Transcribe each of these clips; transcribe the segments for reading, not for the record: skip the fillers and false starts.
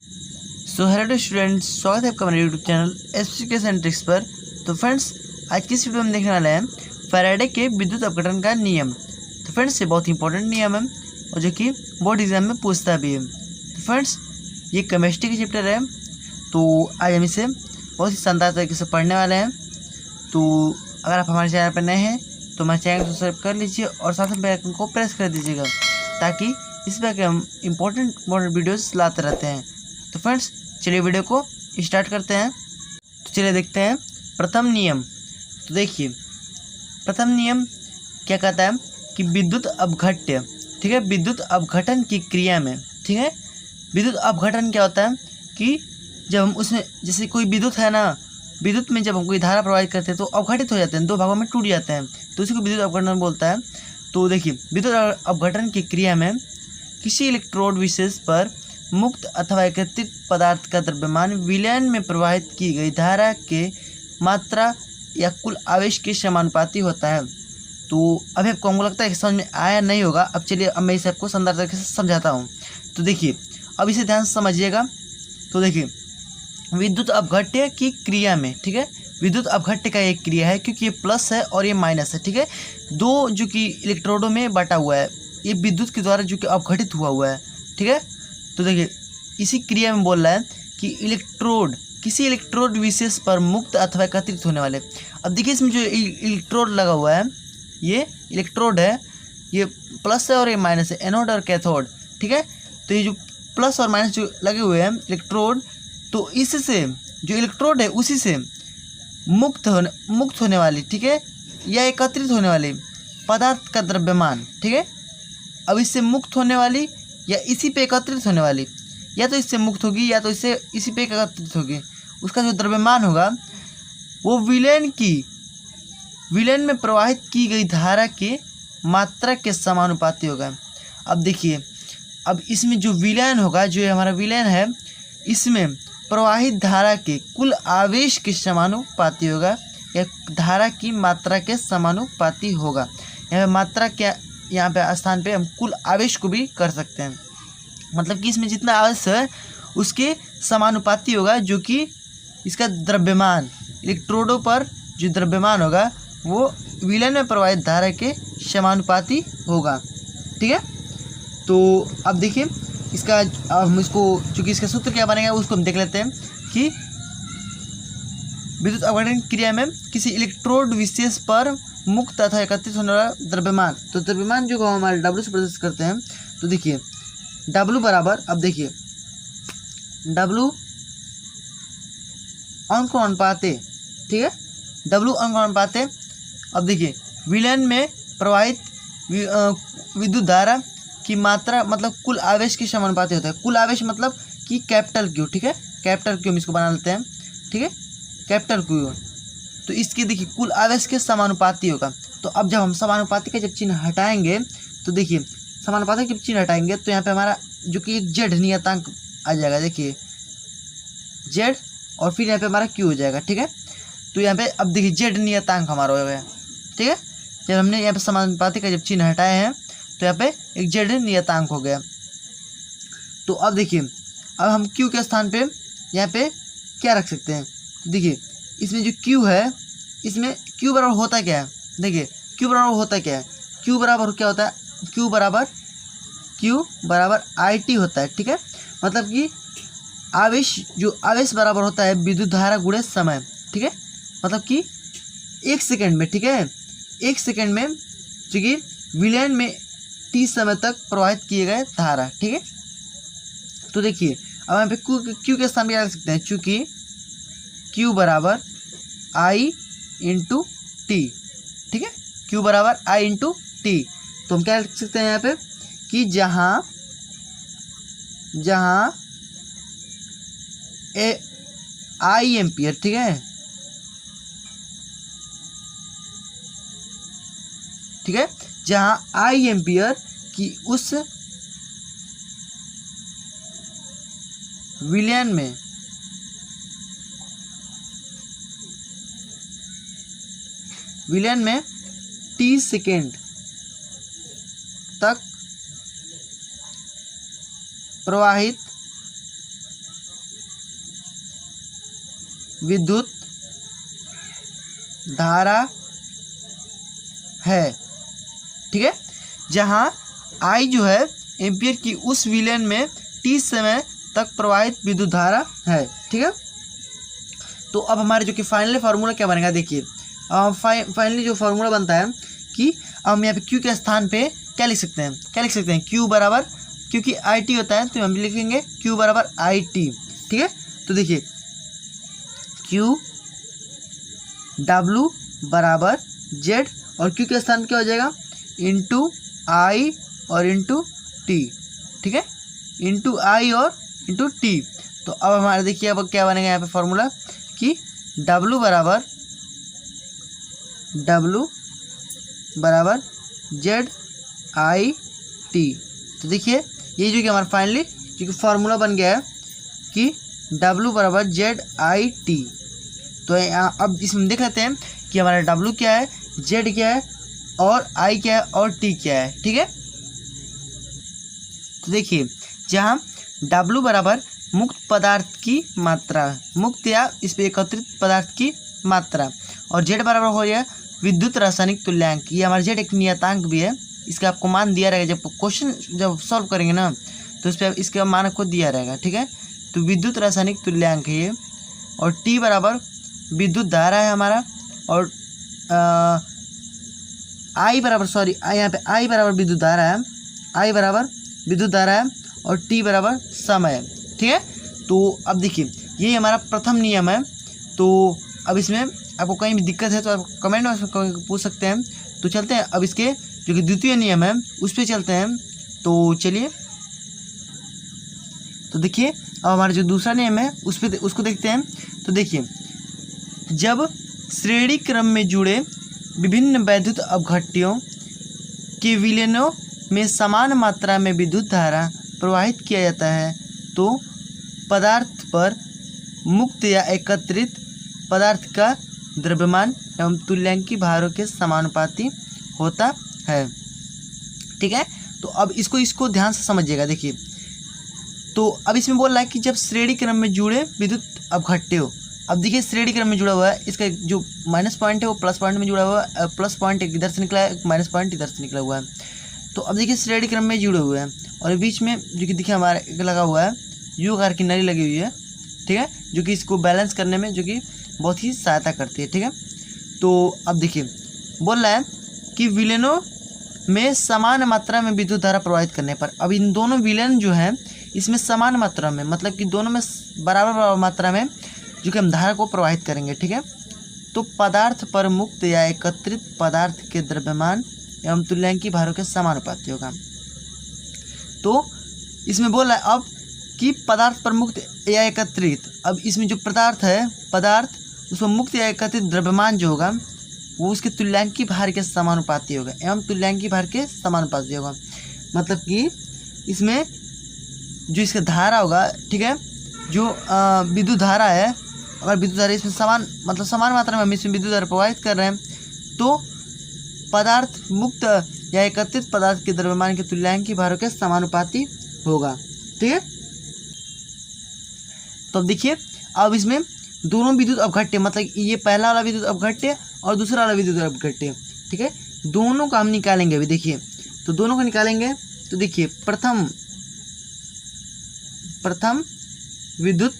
So hello students, स्वागत है आपका हमारे यूट्यूब चैनल एजुकेशन ट्रिक्स पर। तो फ्रेंड्स, आज की इस वीडियो में देखने वाले हैं फैराडे के विद्युत अपघटन का नियम। तो फ्रेंड्स, ये बहुत इंपॉर्टेंट नियम है और जो कि बोर्ड एग्जाम में पूछता भी है। तो फ्रेंड्स, ये केमिस्ट्री का चैप्टर है, तो आज हम इसे बहुत ही शानदार तरीके से पढ़ने वाले हैं। तो अगर आप हमारे चैनल पर नए हैं तो हमारे चैनल को सब्सक्राइब कर लीजिए और साथ में बेल आइकन को प्रेस कर दीजिएगा, ताकि इस पर हम इंपॉर्टेंट वीडियोस लाते रहते हैं। तो फ्रेंड्स, चलिए वीडियो को स्टार्ट करते हैं। तो चलिए देखते हैं प्रथम नियम। तो देखिए, प्रथम नियम क्या कहता है कि विद्युत अपघट्य, ठीक है, विद्युत अपघटन की क्रिया में, ठीक है, विद्युत अपघटन क्या होता है कि जब हम उसमें, जैसे कोई विद्युत है ना, विद्युत में जब हम कोई धारा प्रवाहित करते हैं तो अवघटित हो जाते हैं, दो भागों में टूट जाते हैं, तो उसी को विद्युत अपघटन बोलता है। तो देखिए, विद्युत अपघटन की क्रिया में किसी इलेक्ट्रोड विशेष पर मुक्त अथवा एकत्रित पदार्थ का द्रव्यमान विलयन में प्रवाहित की गई धारा के मात्रा या कुल आवेश के समानुपाती होता है। तो अभी आपको हमको लगता है कि समझ में आया नहीं होगा। अब चलिए, अब मैं इसे आपको शानदार तरीके से समझाता हूँ। तो देखिए, अब इसे ध्यान से समझिएगा। तो देखिए, विद्युत अपघट्य की क्रिया में, ठीक है, विद्युत अपघट्य का एक क्रिया है, क्योंकि ये प्लस है और ये माइनस है, ठीक है, दो जो कि इलेक्ट्रोडों में बटा हुआ है, ये विद्युत के द्वारा जो कि अपघटित हुआ है, ठीक है। तो देखिए, इसी क्रिया में बोल रहा है कि इलेक्ट्रोड, किसी इलेक्ट्रोड विशेष पर मुक्त अथवा एकत्रित होने वाले। अब देखिए, इसमें जो इलेक्ट्रोड लगा हुआ है, ये इलेक्ट्रोड है, ये प्लस है और ये माइनस है, एनोड और कैथोड, ठीक है। तो ये जो प्लस और माइनस जो लगे हुए हैं इलेक्ट्रोड, तो इससे जो इलेक्ट्रोड है उसी से मुक्त होने वाली, ठीक है, या एकत्रित होने वाली पदार्थ का द्रव्यमान, ठीक है। अब इससे मुक्त होने वाली या इसी पे एकत्रित होने वाली, या तो इससे मुक्त होगी या तो इससे इसी पे एकत्रित होगी, उसका जो द्रव्यमान होगा वो विलयन में प्रवाहित की गई धारा की मात्रा के समानुपाती होगा। अब देखिए, अब इसमें जो विलयन होगा, जो हमारा विलयन है, इसमें प्रवाहित धारा के कुल आवेश के समानुपाती होगा या धारा की मात्रा के समानुपाती होगा। यहाँ पे मात्रा क्या, यहाँ पे स्थान पे हम कुल आवेश को भी कर सकते हैं, मतलब कि इसमें जितना आवेश है उसके समानुपाती होगा, जो कि इसका द्रव्यमान, इलेक्ट्रोडों पर जो द्रव्यमान होगा वो विलयन में प्रवाहित धारा के समानुपाती होगा, ठीक है। तो अब देखिए, इसका हम इसको, चूँकि इसका सूत्र क्या बनेगा उसको हम देख लेते हैं कि विद्युत अपघटन क्रिया में किसी इलेक्ट्रोड विशेष पर मुक्त तथा एकत्रित होने वाला द्रव्यमान, तो द्रव्यमान जो हम हमारे W से प्रदर्शित करते हैं। तो देखिए, W बराबर, अब देखिए W अंक अनुपाते, ठीक है, W अंक अनुपाते। अब देखिए, विलयन में प्रवाहित विद्युत धारा की मात्रा मतलब कुल आवेश के समानुपाती होता है। कुल आवेश मतलब कि कैपिटल Q, ठीक है, कैपिटल Q हम इसको बना लेते हैं, ठीक है, कैपिटल Q। तो इसके देखिए कुल आवेश के समानुपाती होगा। तो अब जब हम समानुपाती का जब चिन्ह हटाएंगे, तो देखिए समानुपाती जब चिन्ह हटाएंगे तो यहाँ पे हमारा जो कि एक जेड नियतांक आ जाएगा, देखिए जेड, और फिर यहाँ पे हमारा Q हो जाएगा, ठीक है। तो यहाँ पे अब देखिए जेड नियतांक हमारा हो गया, ठीक है। जब हमने यहाँ पे समानुपाती का जब चिन्ह हटाए हैं तो यहाँ पे एक जेड नियतांक हो गया। तो अब देखिए, अब हम Q के स्थान पे यहाँ पे क्या रख सकते हैं। देखिए, इसमें जो Q है, इसमें Q बराबर होता क्या है, देखिए Q बराबर होता क्या है, Q बराबर क्या होता है, Q बराबर IT होता है, ठीक है। मतलब कि आवेश बराबर होता है विद्युत धारा गुणे समय, ठीक है, मतलब कि 1 सेकेंड में, ठीक है, 1 सेकेंड में जो कि विलयन में 30 समय तक प्रवाहित किए गए धारा, ठीक है। तो देखिए, अब यहाँ पे Q के स्थान पे क्या रख सकते हैं, चूँकि Q बराबर I इंटू टी, ठीक है, Q बराबर I इंटू टी। तो हम क्या लिख सकते हैं यहाँ पे कि जहाँ I एम्पियर, ठीक है, ठीक है, जहाँ I एम्पियर की उस विलयन में 30 सेकेंड तक प्रवाहित विद्युत धारा है, ठीक है, जहां I जो है एम्पियर की उस विलेन में t समय तक प्रवाहित विद्युत धारा है, ठीक है। तो अब हमारे जो कि फाइनली फार्मूला क्या बनेगा, देखिए फाइनली जो फार्मूला बनता है कि हम यहाँ पे Q के स्थान पे क्या लिख सकते हैं, Q बराबर, क्योंकि IT होता है तो हम लिखेंगे Q बराबर IT, ठीक है। तो देखिए Q W बराबर Z और Q के स्थान पे क्या हो जाएगा, इंटू I और इंटू T, ठीक है, इंटू I और इंटू T। तो अब हमारे देखिए अब क्या बनेगा यहाँ पे फॉर्मूला कि W बराबर ZIT। तो देखिए ये जो कि हमारा फाइनली जो कि फार्मूला बन गया है कि W बराबर ZIT। तो अब इसमें देख लेते हैं कि हमारा W क्या है, Z क्या है और I क्या है और T क्या है, ठीक है। तो देखिए जहाँ W बराबर मुक्त पदार्थ की मात्रा, मुक्त या इस पे एकत्रित पदार्थ की मात्रा, और Z बराबर हो गया विद्युत रासायनिक तुल्यांक। ये हमारा Z एक नियतांक भी है, इसका आपको मान दिया रहेगा, जब क्वेश्चन जब सॉल्व करेंगे ना तो इस पर इसका मान आपको दिया रहेगा, ठीक है। तो विद्युत रासायनिक तुल्यांक है ये, और T बराबर विद्युत धारा है हमारा, और I बराबर यहाँ पे I बराबर विद्युत धारा है, I बराबर विद्युत धारा है और T बराबर समय, ठीक है। तो अब देखिए ये हमारा प्रथम नियम है। तो अब इसमें आपको कहीं भी दिक्कत है तो आप कमेंट में पूछ सकते हैं। तो चलते हैं अब इसके जो कि द्वितीय नियम है उस पर चलते हैं। तो चलिए, तो देखिए अब हमारा जो दूसरा नियम है उसको देखते हैं। तो देखिए जब श्रेणी क्रम में जुड़े विभिन्न वैद्युत अपघट्यों के विलयनों में समान मात्रा में विद्युत धारा प्रवाहित किया जाता है तो पदार्थ पर मुक्त या एकत्रित पदार्थ का द्रव्यमान एवं तुल्यांकी भारों के समानुपाती होता है, ठीक है। तो अब इसको ध्यान से समझिएगा। देखिए तो अब इसमें बोल रहा है कि जब श्रेणी क्रम में जुड़े विद्युत अपघट्य हो, अब देखिए श्रेणी क्रम में जुड़ा हुआ है, इसका जो माइनस पॉइंट है वो प्लस पॉइंट में जुड़ा हुआ है, प्लस पॉइंट इधर से निकला है, माइनस पॉइंट इधर से निकला हुआ है। तो अब देखिए श्रेणी क्रम में जुड़े हुए हैं और बीच में जो कि देखिए हमारा एक लगा हुआ है यू आकार की नली लगी हुई है, ठीक है, जो कि इसको बैलेंस करने में जो कि बहुत ही सहायता करती है, ठीक है। तो अब देखिए बोल रहा है कि विलयनों में समान मात्रा में विद्युत धारा प्रवाहित करने पर, अब इन दोनों विलयन जो है इसमें समान मात्रा में, मतलब कि दोनों में बराबर मात्रा में जो कि हम धारा को प्रवाहित करेंगे, ठीक है। तो पदार्थ पर मुक्त या एकत्रित पदार्थ के द्रव्यमान एवं तुल्यांकी भारों के समानुपाती होगा। तो इसमें बोल रहा है अब कि पदार्थ पर मुक्त या एकत्रित, अब इसमें जो पदार्थ है, पदार्थ उसको मुक्त या एकत्रित द्रव्यमान जो होगा वो उसके तुल्यांकी भार के समानुपाती होगा एवं तुल्यांकी भार के समानुपाती होगा। मतलब कि इसमें जो इसका धारा होगा, ठीक है, जो विद्युत धारा है, अगर विद्युत धारा इसमें समान मात्रा में हम इसमें विद्युत धारा प्रवाहित कर रहे हैं तो पदार्थ मुक्त या एकत्रित पदार्थ के द्रव्यमान के तुल्यांकी भारों के समानुपाती होगा, ठीक है। तो अब देखिए अब इसमें दोनों विद्युत अपघट्य, मतलब ये पहला वाला विद्युत अपघट्य और दूसरा वाला विद्युत अपघट्य, ठीक है, दोनों का हम निकालेंगे अभी। देखिए तो दोनों को निकालेंगे तो देखिए प्रथम विद्युत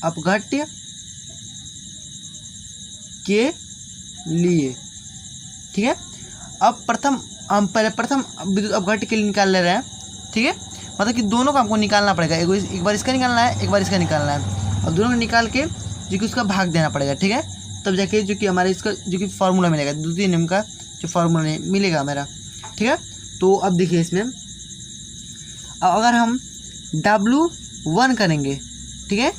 अपघट्य के लिए, ठीक है। अब हम पहले प्रथम विद्युत अपघट्य के लिए निकाल ले रहे हैं, ठीक है, मतलब कि दोनों का हमको निकालना पड़ेगा, एक बार इसका निकालना है, एक बार इसका निकालना है। अब दोनों को निकाल के जो कि उसका भाग देना पड़ेगा, ठीक है, तब जाके जो कि हमारे इसका जो कि फार्मूला मिलेगा, द्वितीय नियम का जो फार्मूला मिलेगा मेरा, ठीक है। तो अब देखिए इसमें अगर हम W1 करेंगे, ठीक है,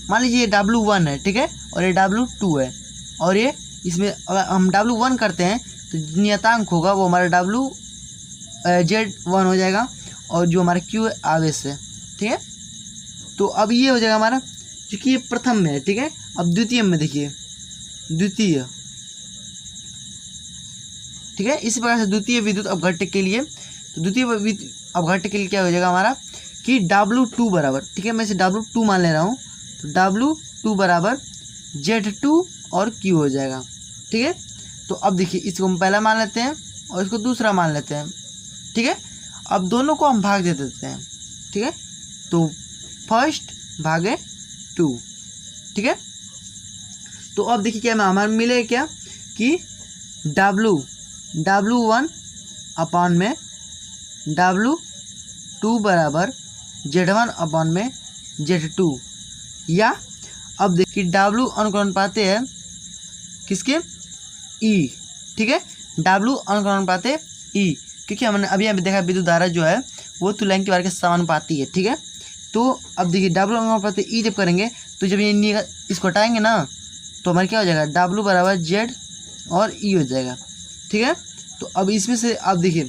मान लीजिए ये W1 है, ठीक है, और ये W2 है, और ये इसमें अगर हम W1 करते हैं तो नियतांक होगा वो हमारा Z1 हो जाएगा और जो हमारा Q आवेश है, ठीक है। तो अब ये हो जाएगा हमारा, क्योंकि ये प्रथम में है, ठीक है। अब द्वितीय में देखिए द्वितीय, ठीक है, इसी प्रकार से द्वितीय विद्युत अपघट्य के लिए, तो द्वितीय विद्युत अपघट्य के लिए क्या हो जाएगा हमारा कि W2 बराबर, ठीक है, मैं इसे W2 मान ले रहा हूँ, तो W2 बराबर Z2 और Q हो जाएगा। ठीक है, तो अब देखिए इसको हम पहला मान लेते हैं और इसको दूसरा मान लेते हैं। ठीक है, अब दोनों को हम भाग दे देते हैं। ठीक है, तो फर्स्ट भागे 2। ठीक है, तो अब देखिए क्या हमारे मिले क्या कि W1 अपॉन में W2 बराबर Z1 अपॉन में Z2, या अब देखिए W अनुक्रमानुपाती है किसके, E। ठीक है, W अनुक्रमानुपाती E, क्योंकि हमने अभी देखा विद्युत धारा जो है वो तुल्यांक के बार के समानुपाती है। ठीक है, तो अब देखिए W अनुपात E जब करेंगे तो जब ये इसको हटाएंगे ना तो हमारे क्या हो जाएगा, W बराबर Z और E हो जाएगा। ठीक है, तो अब इसमें से अब देखिए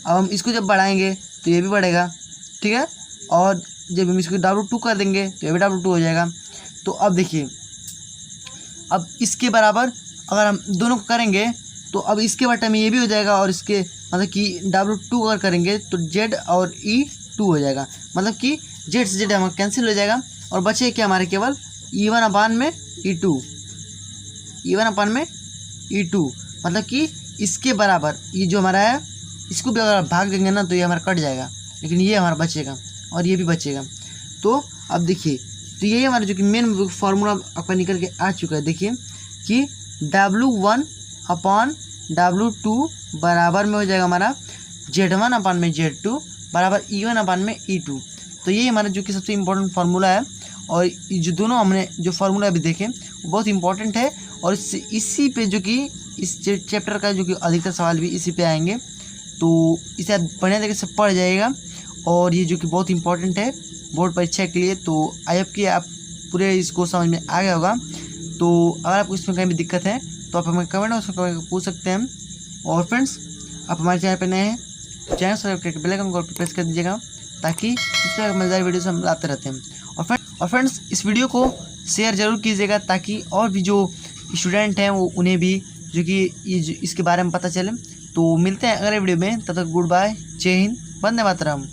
अब हम इसको जब बढ़ाएंगे तो ये भी बढ़ेगा। ठीक है, और जब हम इसको W2 कर देंगे तो ये भी W2 हो जाएगा। तो अब देखिए अब इसके बराबर अगर हम दोनों को करेंगे तो अब इसके बटे में ये भी हो जाएगा, और इसके मतलब कि W2 अगर करेंगे तो Z और E 2 हो जाएगा, मतलब कि Z से Z हमारा कैंसिल हो जाएगा और बचे क्या हमारे केवल E1 अपान में E2, E1 अपान में E2, मतलब कि इसके बराबर ये जो हमारा है इसको भी अगर भाग देंगे ना तो ये हमारा कट जाएगा, लेकिन ये हमारा बचेगा और ये भी बचेगा। तो अब देखिए तो ये हमारा जो कि मेन फार्मूला आपका निकल के आ चुका है। देखिए कि W1 अपॉन W2 बराबर में हो जाएगा हमारा Z1 अपान में Z2 बराबर E1 अपान में E2। तो ये हमारा जो कि सबसे इम्पोर्टेंट फार्मूला है, और जो दोनों हमने जो फार्मूला अभी देखे वो बहुत इंपॉर्टेंट है, और इसी पे जो कि इस चैप्टर का जो कि अधिकतर सवाल भी इसी पे आएंगे, तो इसे आप बढ़िया तरीके से पढ़ जाइएगा, और ये जो कि बहुत इंपॉर्टेंट है बोर्ड परीक्षा के लिए। तो आई होप कि आप पूरे इसको समझ में आ गया होगा। तो अगर आपको इसमें कहीं भी दिक्कत है तो आप हमें कमेंट बॉक्स में पूछ सकते हैं। और फ्रेंड्स, आप हमारे चैनल पर नए हैं तो चैनल सब्सक्राइब करके बेल आइकन को प्रेस कर दीजिएगा, ताकि इस तरह मजेदार वीडियोस हम लाते रहते हैं। और फ्रेंड्स इस वीडियो को शेयर ज़रूर कीजिएगा, ताकि और भी जो स्टूडेंट हैं वो उन्हें भी जो कि इसके बारे में पता चले। तो मिलते हैं अगले वीडियो में, तब तक गुड बाय, जय हिंद, वंदे मातरम।